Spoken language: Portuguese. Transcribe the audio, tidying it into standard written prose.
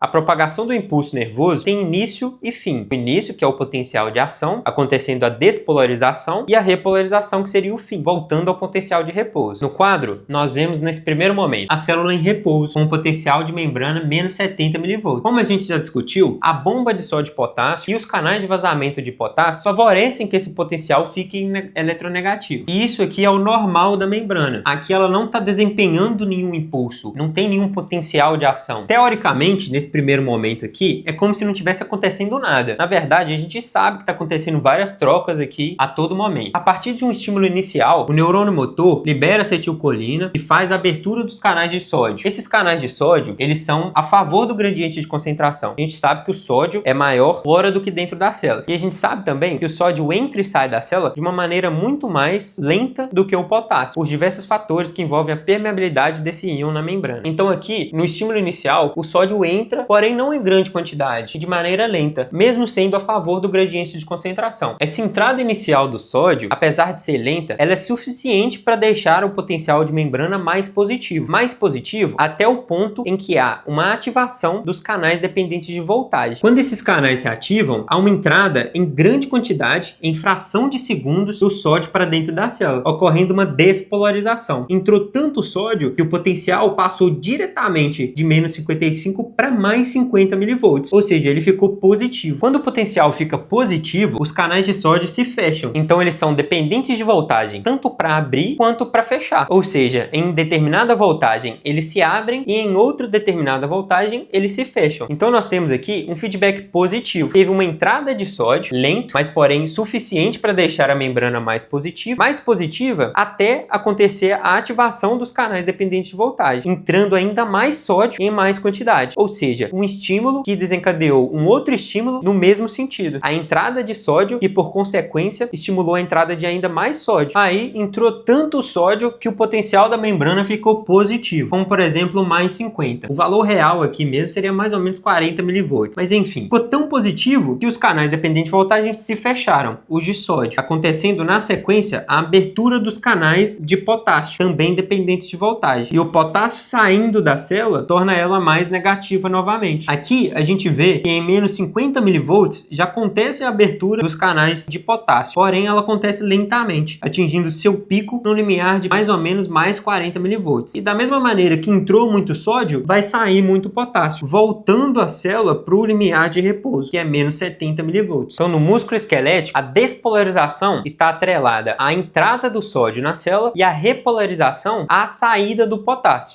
A propagação do impulso nervoso tem início e fim. O início, que é o potencial de ação, acontecendo a despolarização, e a repolarização, que seria o fim, voltando ao potencial de repouso. No quadro, nós vemos nesse primeiro momento a célula em repouso, com um potencial de membrana menos 70 mV. Como a gente já discutiu, a bomba de sódio e potássio e os canais de vazamento de potássio favorecem que esse potencial fique eletronegativo. E isso aqui é o normal da membrana. Aqui ela não está desempenhando nenhum impulso, não tem nenhum potencial de ação. Teoricamente, nesse primeiro momento aqui, é como se não tivesse acontecendo nada. Na verdade, a gente sabe que está acontecendo várias trocas aqui a todo momento. A partir de um estímulo inicial, o neurônio motor libera acetilcolina e faz a abertura dos canais de sódio. Esses canais de sódio, eles são a favor do gradiente de concentração. A gente sabe que o sódio é maior fora do que dentro das células. E a gente sabe também que o sódio entra e sai da célula de uma maneira muito mais lenta do que o potássio, por diversos fatores que envolvem a permeabilidade desse íon na membrana. Então aqui, no estímulo inicial, o sódio entra, porém não em grande quantidade, e de maneira lenta, mesmo sendo a favor do gradiente de concentração. Essa entrada inicial do sódio, apesar de ser lenta, ela é suficiente para deixar o potencial de membrana mais positivo. Mais positivo até o ponto em que há uma ativação dos canais dependentes de voltagem. Quando esses canais se ativam, há uma entrada em grande quantidade, em fração de segundos, do sódio para dentro da célula, ocorrendo uma despolarização. Entrou tanto sódio que o potencial passou diretamente de menos 55 para mais 50 mV, ou seja, ele ficou positivo. Quando o potencial fica positivo, os canais de sódio se fecham, então eles são dependentes de voltagem, tanto para abrir quanto para fechar, ou seja, em determinada voltagem eles se abrem e em outra determinada voltagem eles se fecham. Então nós temos aqui um feedback positivo. Teve uma entrada de sódio, lento, mas porém suficiente para deixar a membrana mais positiva até acontecer a ativação dos canais dependentes de voltagem, entrando ainda mais sódio em mais quantidade, ou seja, um estímulo que desencadeou um outro estímulo no mesmo sentido, a entrada de sódio, que por consequência estimulou a entrada de ainda mais sódio. Aí entrou tanto sódio que o potencial da membrana ficou positivo, como por exemplo mais 50. O valor real aqui mesmo seria mais ou menos 40 mV, mas enfim, ficou tão positivo que os canais dependentes de voltagem se fecharam, os de sódio, acontecendo na sequência a abertura dos canais de potássio, também dependentes de voltagem, e o potássio saindo da célula torna ela mais negativa novamente. Aqui a gente vê que em menos 50 mV já acontece a abertura dos canais de potássio, porém ela acontece lentamente, atingindo seu pico no limiar de mais ou menos mais 40 mV. E da mesma maneira que entrou muito sódio, vai sair muito potássio, voltando a célula para o limiar de repouso, que é menos 70 mV. Então no músculo esquelético, a despolarização está atrelada à entrada do sódio na célula e a repolarização à saída do potássio.